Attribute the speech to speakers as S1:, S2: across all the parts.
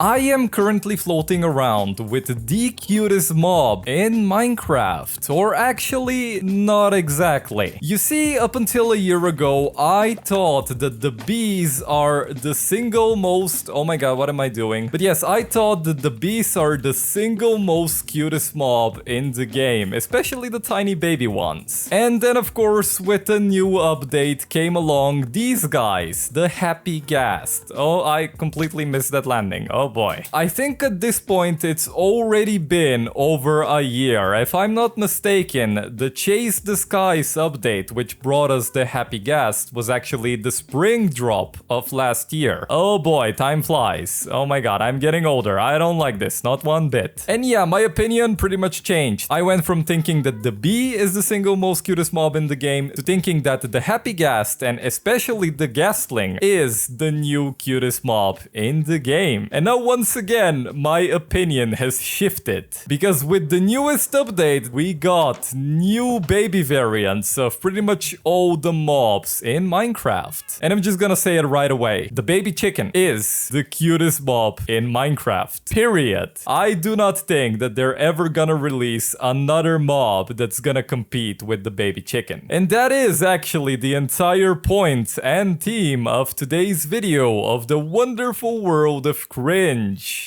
S1: I am currently floating around with the cutest mob in Minecraft, or actually not exactly. You see, up until a year ago, I thought that the bees are the single most... Oh my god, what am I doing? But yes, I thought that the bees are the single most cutest mob in the game, especially the tiny baby ones. And then of course, with a new update came along these guys, the happy ghast. Oh, I completely missed that landing. Oh boy. I think at this point it's already been over a year. If I'm not mistaken, the Chase the Skies update, which brought us the happy ghast, was actually the spring drop of last year. Oh boy, time flies. Oh my god, I'm getting older. I don't like this, not one bit. And yeah, my opinion pretty much changed. I went from thinking that the bee is the single most cutest mob in the game to thinking that the happy ghast, and especially the ghastling, is the new cutest mob in the game. And now once again, my opinion has shifted. Because with the newest update, we got new baby variants of pretty much all the mobs in Minecraft. And I'm just gonna say it right away. The baby chicken is the cutest mob in Minecraft. Period. I do not think that they're ever gonna release another mob that's gonna compete with the baby chicken. And that is actually the entire point and theme of today's video of the wonderful world of cringe.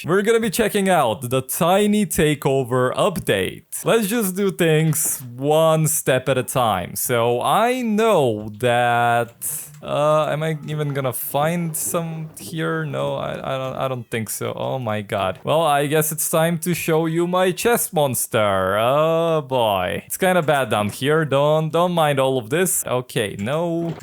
S1: We're gonna be checking out the Tiny Takeover update. Let's just do things one step at a time. So I know that... am I even gonna find some here? No, I don't think so. Oh my god. Well, I guess it's time to show you my chest monster. Oh boy. It's kind of bad down here. Don't mind all of this. Okay, no.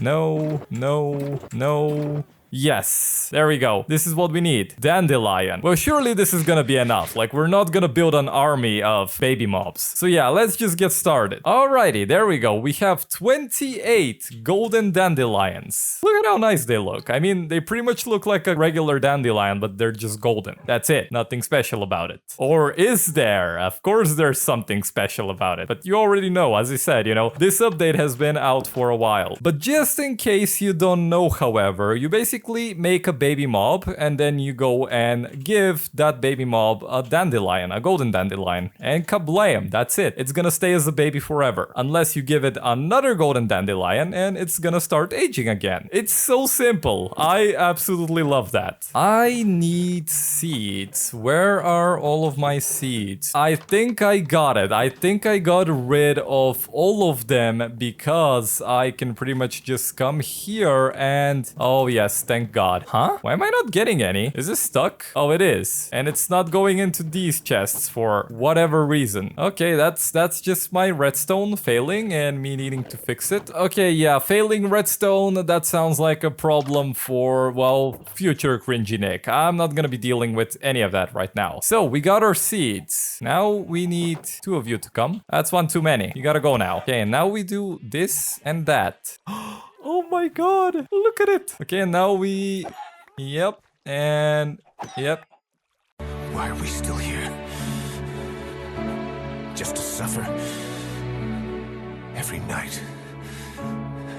S1: Yes, there we go. This is what we need. Dandelion. Well, surely this is gonna be enough. Like, we're not gonna build an army of baby mobs. So yeah, let's just get started. Alrighty, there we go. We have 28 golden dandelions. Look at how nice they look. I mean, they pretty much look like a regular dandelion, but they're just golden. That's it. Nothing special about it. Or is there? Of course there's something special about it. But you already know, as I said, you know, this update has been out for a while. But just in case you don't know, however, you basically make a baby mob and then you go and give that baby mob a dandelion, a golden dandelion, and kablam, that's it. It's gonna stay as a baby forever, unless you give it another golden dandelion and it's gonna start aging again. It's so simple. I absolutely love that. I need seeds. Where are all of my seeds? I think I got it. I think I got rid of all of them because I can pretty much just come here and... Oh yes, thank god. Huh? Why am I not getting any? Is this stuck? Oh, it is. And it's not going into these chests for whatever reason. Okay, that's just my redstone failing and me needing to fix it. Okay, yeah, failing redstone, that sounds like a problem for, well, future CringyNick. I'm not gonna be dealing with any of that right now. So, we got our seeds. Now we need 2 of you to come. That's one too many. You gotta go now. Okay, and now we do this and that. Oh my god, look at it. Okay, and now we... Yep, and... Yep.
S2: Why are we still here? Just to suffer? Every night,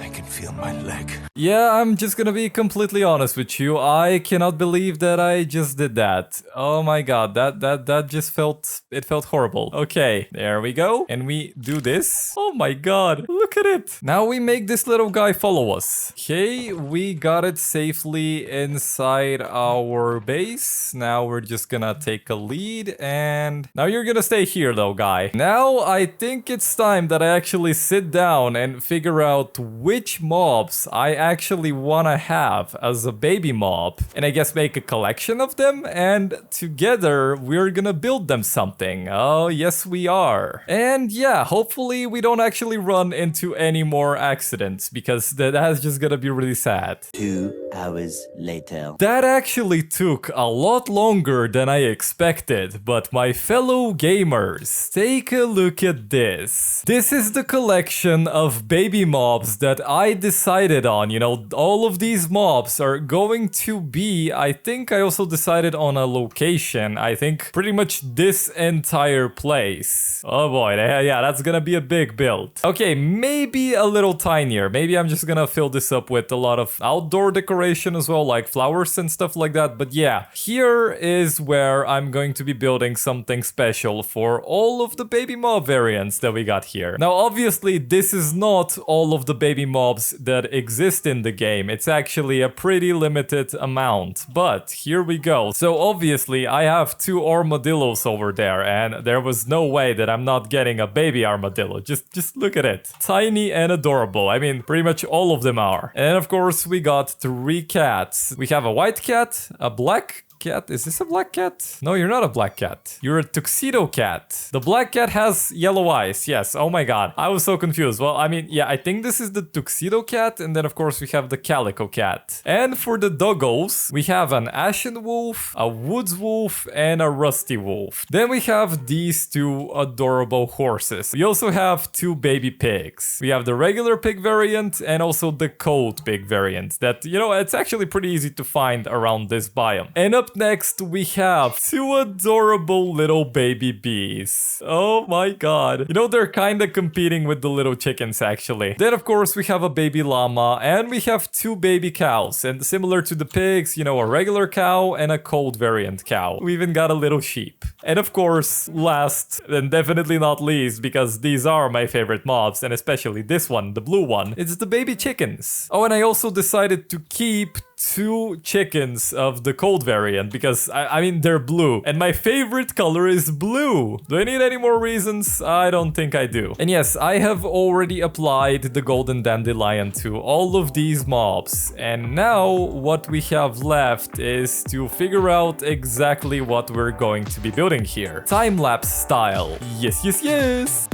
S2: I can feel my leg.
S1: Yeah, I'm just gonna be completely honest with you. I cannot believe that I just did that. Oh my god, that just felt... It felt horrible. Okay, there we go. And we do this. Oh my god, look at it. Now we make this little guy follow us. Okay, we got it safely inside our base. Now we're just gonna take a lead and... Now you're gonna stay here though, guy. Now I think it's time that I actually sit down and figure out which mobs I actually wanna have as a baby mob. And I guess make a collection of them and together we're gonna build them something. Oh, yes we are. And yeah, hopefully we don't actually run into any more accidents because that's just gonna be really sad.
S3: 2 hours later.
S1: That actually took a lot longer than I expected, but my fellow gamers, take a look at this. This is the collection of baby mobs that I decided on, you know, all of these mobs are going to be, I think I also decided on a location. I think pretty much this entire place. Oh boy, yeah, that's gonna be a big build. Okay, maybe a little tinier. Maybe I'm just gonna fill this up with a lot of outdoor decoration as well, like flowers and stuff like that. But yeah, here is where I'm going to be building something special for all of the baby mob variants that we got here. Now, obviously, this is not all of the baby mobs that exist in the game. It's actually a pretty limited amount, but here we go. So obviously, I have 2 armadillos over there, and there was no way that I'm not getting a baby armadillo. Just look at it. Tiny and adorable. I mean, pretty much all of them are. And of course, we got 3 cats. We have a white cat, a black cat. Is this a black cat? No, you're not a black cat. You're a tuxedo cat. The black cat has yellow eyes. Yes. Oh my god. I was so confused. Well, I mean, yeah, I think this is the tuxedo cat. And then, of course, we have the calico cat. And for the doggos, we have an ashen wolf, a woods wolf, and a rusty wolf. Then we have these 2 adorable horses. We also have 2 baby pigs. We have the regular pig variant and also the cold pig variant that, you know, it's actually pretty easy to find around this biome. And up next, we have 2 adorable little baby bees. Oh my god. You know, they're kind of competing with the little chickens, actually. Then, of course, we have a baby llama, and we have 2 baby cows. And similar to the pigs, you know, a regular cow and a cold variant cow. We even got a little sheep. And of course, last and definitely not least, because these are my favorite mobs, and especially this one, the blue one, it's the baby chickens. Oh, and I also decided to keep 2 chickens of the cold variant because I mean they're blue and my favorite color is blue. Do I need any more reasons? I don't think I do. And yes, I have already applied the Golden Dandelion to all of these mobs, and now what we have left is to figure out exactly what we're going to be building here. Time-lapse style. Yes, yes, yes!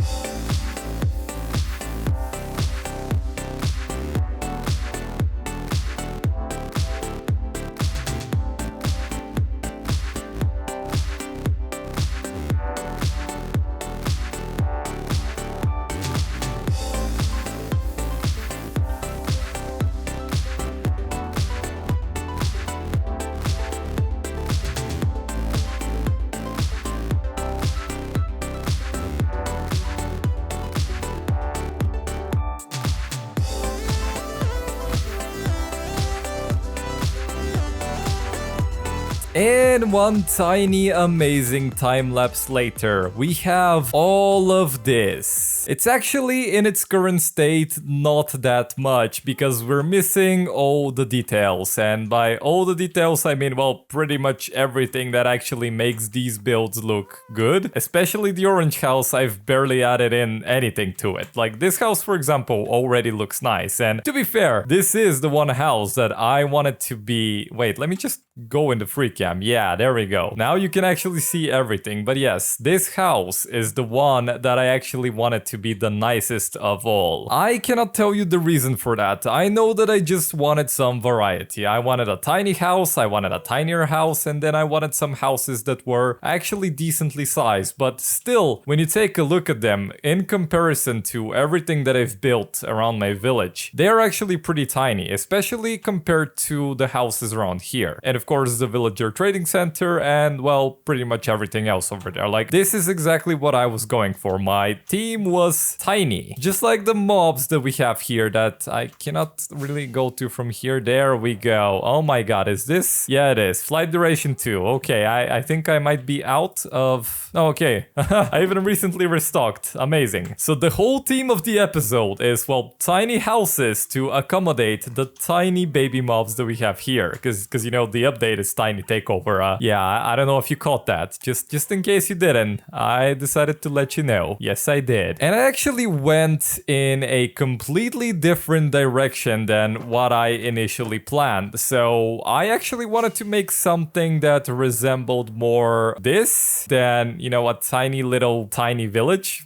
S1: And one tiny amazing time lapse later, we have all of this. It's actually in its current state not that much because we're missing all the details, and by all the details I mean, well, pretty much everything that actually makes these builds look good. Especially the orange house, I've barely added in anything to it. Like this house, for example, already looks nice, and to be fair, this is the one house that I wanted to be... Wait, let me just go into free cam. Yeah, there we go. Now you can actually see everything. But yes, this house is the one that I actually wanted to be the nicest of all. I cannot tell you the reason for that. I know that I just wanted some variety. I wanted a tiny house, I wanted a tinier house, and then I wanted some houses that were actually decently sized. But still, when you take a look at them, in comparison to everything that I've built around my village, they're actually pretty tiny, especially compared to the houses around here. And of course, the villager trading center and, well, pretty much everything else over there. Like, this is exactly what I was going for. My team was tiny. Just like the mobs that we have here that I cannot really go to from here. There we go. Oh my god, is this? Yeah, it is. Flight duration 2. Okay, I think I might be out of... Oh, okay. I even recently restocked. Amazing. So the whole theme of the episode is, well, tiny houses to accommodate the tiny baby mobs that we have here. Because you know, the update is Tiny Takeover. Yeah, I don't know if you caught that. Just in case you didn't, I decided to let you know. Yes, I did. And I actually went in a completely different direction than what I initially planned. So I actually wanted to make something that resembled more this than, you know, a tiny little tiny village.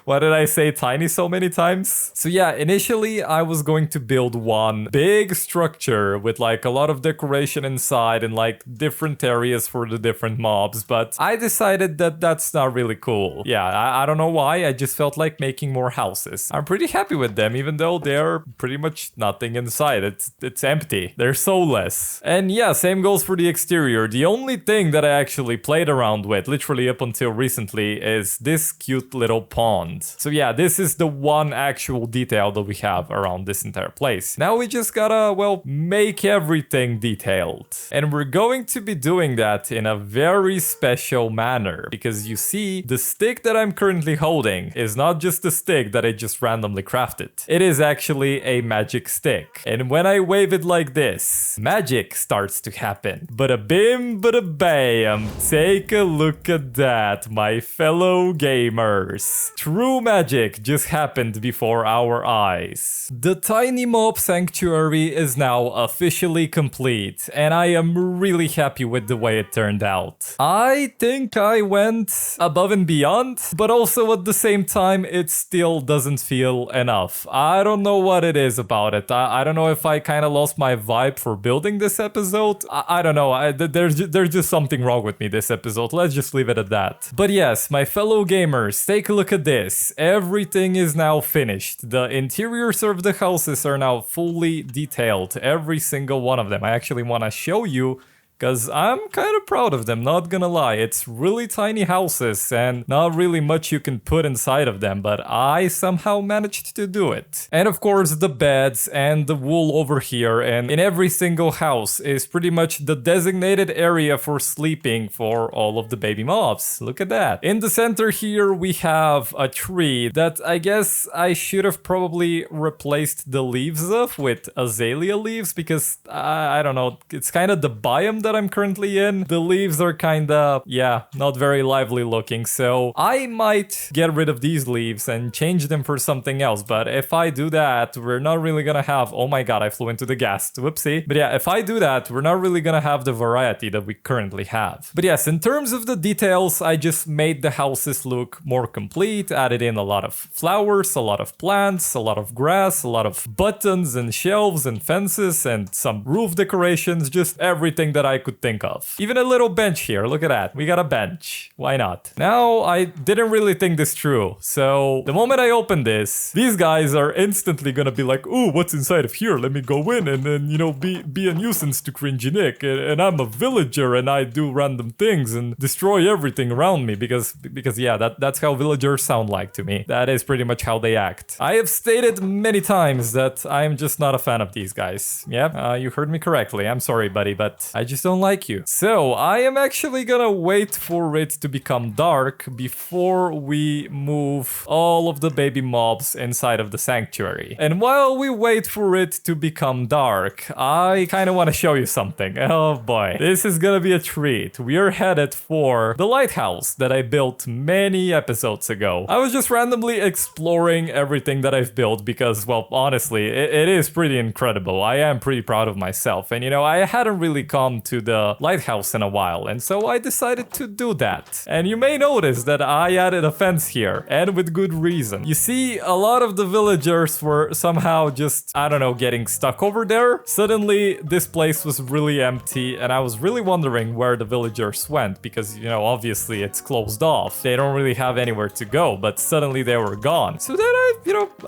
S1: Why did I say tiny so many times? So yeah, initially I was going to build one big structure with like a lot of decoration inside and like different different areas for the different mobs, but I decided that that's not really cool. Yeah, I don't know why, I just felt like making more houses. I'm pretty happy with them, even though they're pretty much nothing inside. It's empty. They're soulless. And yeah, same goes for the exterior. The only thing that I actually played around with, literally up until recently, is this cute little pond. So yeah, this is the one actual detail that we have around this entire place. Now we just gotta, well, make everything detailed. And we're going to be doing that in a very special manner, because you see, the stick that I'm currently holding is not just a stick that I just randomly crafted. It is actually a magic stick. And when I wave it like this, magic starts to happen. Bada bim, bada bam. Take a look at that, my fellow gamers. True magic just happened before our eyes. The tiny mob sanctuary is now officially complete, and I am really happy with the way it turned out. I think I went above and beyond, but also at the same time, it still doesn't feel enough. I don't know what it is about it. I don't know if I kind of lost my vibe for building this episode. I don't know. There's just something wrong with me this episode. Let's just leave it at that. But yes, my fellow gamers, take a look at this. Everything is now finished. The interiors of the houses are now fully detailed. Every single one of them. I actually want to show you, because I'm kind of proud of them, not gonna lie. It's really tiny houses and not really much you can put inside of them, but I somehow managed to do it. And of course, the beds and the wool over here and in every single house is pretty much the designated area for sleeping for all of the baby mobs. Look at that. In the center here, we have a tree that I guess I should have probably replaced the leaves of with azalea leaves, because I don't know, it's kind of the biome that I'm currently in. The leaves are kinda, yeah, not very lively looking, so I might get rid of these leaves and change them for something else, but if I do that, we're not really gonna have, oh my god, I flew into the gas, whoopsie. But yeah, if I do that, we're not really gonna have the variety that we currently have. But yes, in terms of the details, I just made the houses look more complete, added in a lot of flowers, a lot of plants, a lot of grass, a lot of buttons and shelves and fences and some roof decorations, just everything that I could think of. Even a little bench here, look at that. We got a bench. Why not? Now, I didn't really think this through. So, the moment I open this, these guys are instantly gonna be like, ooh, what's inside of here? Let me go in and then, you know, be a nuisance to CringyNick. And I'm a villager and I do random things and destroy everything around me because yeah, that's how villagers sound like to me. That is pretty much how they act. I have stated many times that I'm just not a fan of these guys. Yeah, you heard me correctly. I'm sorry, buddy, but I just don't like you. So I am actually gonna wait for it to become dark before we move all of the baby mobs inside of the sanctuary. And while we wait for it to become dark, I kind of want to show you something. Oh boy, this is gonna be a treat. We are headed for the lighthouse that I built many episodes ago. I was just randomly exploring everything that I've built because, well, honestly, it is pretty incredible. I am pretty proud of myself. And you know, I hadn't really come to the lighthouse in a while, and so I decided to do that. And you may notice that I added a fence here, and with good reason. You see, a lot of the villagers were somehow just, I don't know, getting stuck over there. Suddenly, this place was really empty, and I was really wondering where the villagers went, because, you know, obviously it's closed off. They don't really have anywhere to go, but suddenly they were gone. So then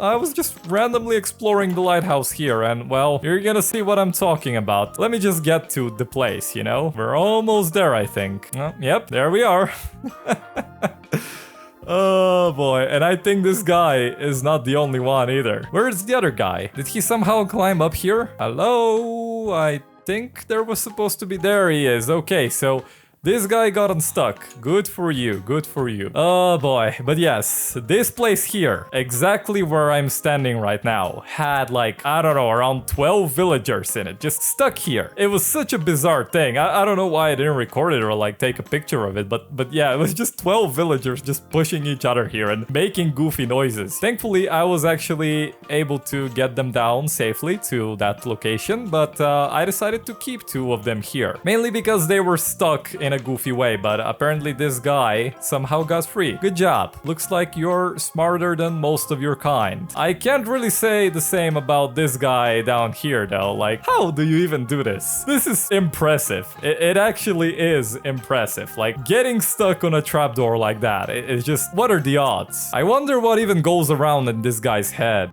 S1: I was just randomly exploring the lighthouse here, and well, you're gonna see what I'm talking about. Let me just get to the place, you know? We're almost there, I think. Yep, there we are. Oh boy, and I think this guy is not the only one either. Where's the other guy? Did he somehow climb up here? Hello? I think there was supposed to be... There he is. Okay, so... this guy got unstuck. Good for you, good for you. Oh boy, but yes, this place here, exactly where I'm standing right now, had like, I don't know, around 12 villagers in it, just stuck here. It was such a bizarre thing. I don't know why I didn't record it or like take a picture of it, but yeah, it was just 12 villagers just pushing each other here and making goofy noises. Thankfully, I was actually able to get them down safely to that location, but I decided to keep 2 of them here, mainly because they were stuck in a goofy way, but apparently this guy somehow got free. Good job. Looks like you're smarter than most of your kind. I can't really say the same about this guy down here though. Like, how do you even do this? This is impressive. It actually is impressive. Like, getting stuck on a trapdoor like that, it's just, what are the odds? I wonder what even goes around in this guy's head.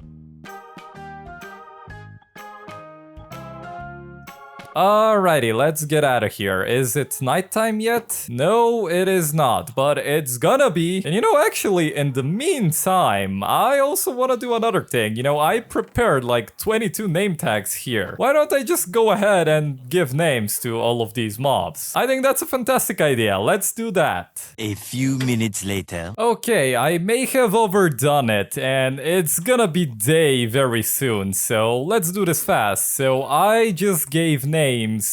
S1: Alrighty, let's get out of here. Is it nighttime yet? No, it is not, but it's gonna be. And you know, actually, in the meantime, I also want to do another thing. You know, I prepared like 22 name tags here. Why don't I just go ahead and give names to all of these mobs? I think that's a fantastic idea. Let's do that.
S3: A few minutes later.
S1: Okay, I may have overdone it, and it's gonna be day very soon, so let's do this fast. So I just gave names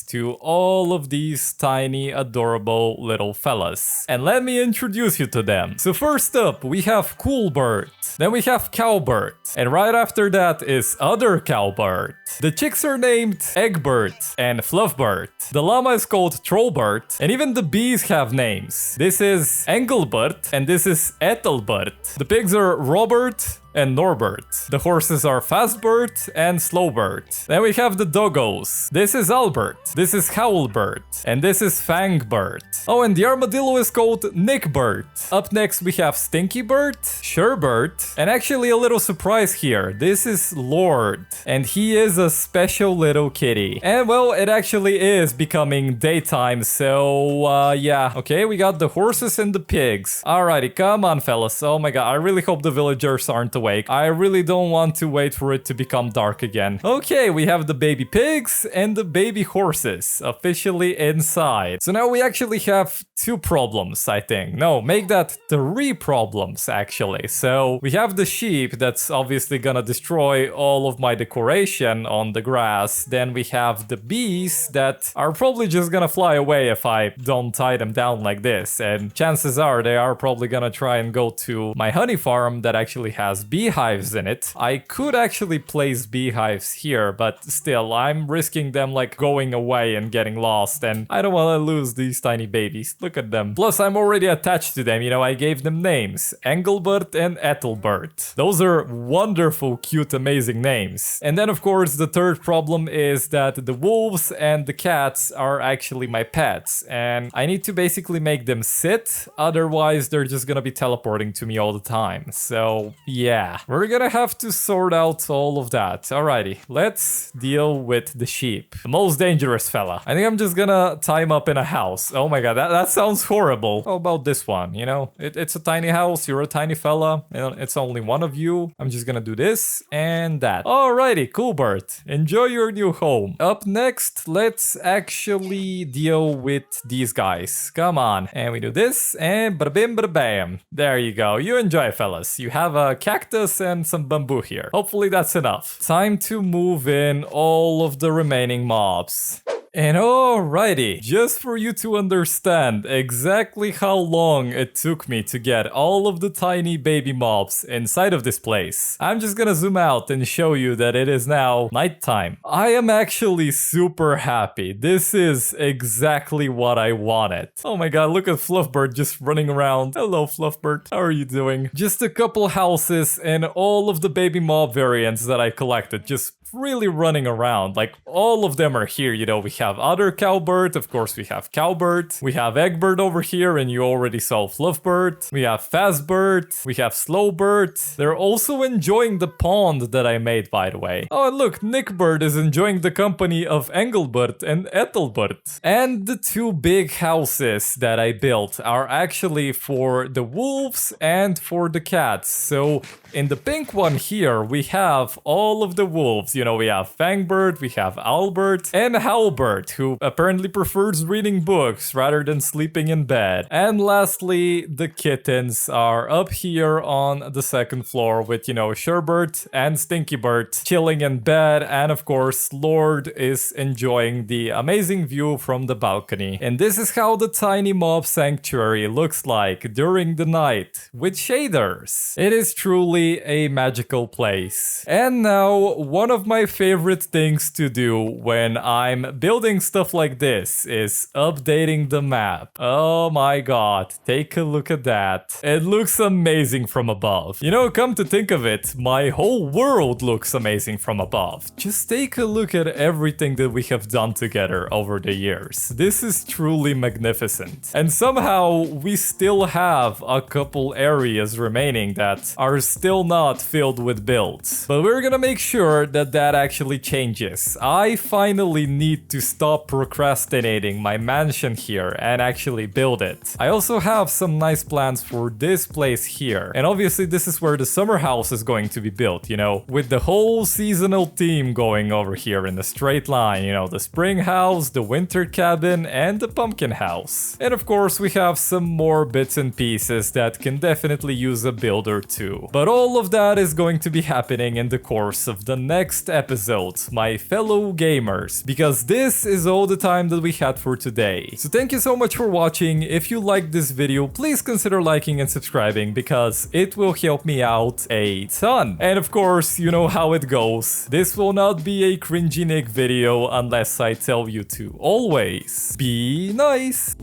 S1: to all of these tiny, adorable little fellas. And let me introduce you to them. So first up, we have Coolbird. Then we have Cowbird. And right after that is Other Cowbird. The chicks are named Eggbird and Fluffbird. The llama is called Trollbird. And even the bees have names. This is Engelbert and this is Ethelbert. The pigs are Robert and Norbert. The horses are Fastbird and Slowbird. Then we have the doggos. This is Albert. This is Howlbird. And this is Fangbird. Oh, and the armadillo is called Nickbird. Up next we have Stinkybird, Surebird, and actually a little surprise here. This is Lord. And he is a special little kitty. And well, it actually is becoming daytime, so yeah. Okay, we got the horses and the pigs. Alrighty, come on fellas. Oh my god, I really hope the villagers aren't awake. I really don't want to wait for it to become dark again. Okay, we have the baby pigs and the baby horses officially inside. So now we actually have 2 problems, I think. No, make that 3 problems actually. So we have the sheep that's obviously gonna destroy all of my decoration on the grass. Then we have the bees that are probably just gonna fly away if I don't tie them down like this. And chances are they are probably gonna try and go to my honey farm that actually has beehives in it. I could actually place beehives here, but still, I'm risking them like going away and getting lost, and I don't want to lose these tiny babies. Look at them. Plus, I'm already attached to them, you know, I gave them names. Engelbert and Ethelbert. Those are wonderful, cute, amazing names. And then, of course, the third problem is that the wolves and the cats are actually my pets, and I need to basically make them sit, otherwise they're just gonna be teleporting to me all the time. So, yeah, we're gonna have to sort out all of that. Alrighty, let's deal with the sheep. The most dangerous fella. I think I'm just gonna tie him up in a house. Oh my god, that sounds horrible. How about this one, you know? It's a tiny house, you're a tiny fella, and it's only one of you. I'm just gonna do this and that. Alrighty, cool bird. Enjoy your new home. Up next, let's actually deal with these guys. Come on. And we do this, and bada bim bada bam. There you go. You enjoy, fellas. You have a cactus and some bamboo here. Hopefully that's enough. Time to move in all of the remaining mobs. And alrighty, just for you to understand exactly how long it took me to get all of the tiny baby mobs inside of this place, I'm just gonna zoom out and show you that it is now nighttime. I am actually super happy. This is exactly what I wanted. Oh my god, look at Fluffbird just running around. Hello, Fluffbird. How are you doing? Just a couple houses and all of the baby mob variants that I collected just really running around. Like, all of them are here. You know, we have Other Cowbird, of course we have Cowbird, we have Eggbird over here, and you already saw Fluffbird, we have Fastbird, we have Slowbird. They're also enjoying the pond that I made, by the way. Oh, and look, Nickbird is enjoying the company of Engelbert and Ethelbert. And the 2 big houses that I built are actually for the wolves and for the cats. So in the pink one here, we have all of the wolves. You know, we have Fangbird, we have Albert, and Howlbert, who apparently prefers reading books rather than sleeping in bed. And lastly, the kittens are up here on the 2nd floor with, you know, Sherbert and Stinkybird chilling in bed. And of course, Lord is enjoying the amazing view from the balcony. And this is how the tiny mob sanctuary looks like during the night with shaders. It is truly a magical place. And now, one of my favorite things to do when I'm building stuff like this is updating the map. Oh my god, take a look at that. It looks amazing from above. You know, come to think of it, my whole world looks amazing from above. Just take a look at everything that we have done together over the years. This is truly magnificent. And somehow we still have a couple areas remaining that are still not filled with builds. But we're gonna make sure that that actually changes. I finally need to stop procrastinating my mansion here and actually build it. I also have some nice plans for this place here. And obviously this is where the summer house is going to be built, you know, with the whole seasonal theme going over here in a straight line, you know, the spring house, the winter cabin, and the pumpkin house. And of course we have some more bits and pieces that can definitely use a builder too. But all of that is going to be happening in the course of the next episode, my fellow gamers, because this is all the time that we had for today. So thank you so much for watching. If you liked this video, please consider liking and subscribing because it will help me out a ton. And of course, you know how it goes. This will not be a CringyNick video unless I tell you to always be nice.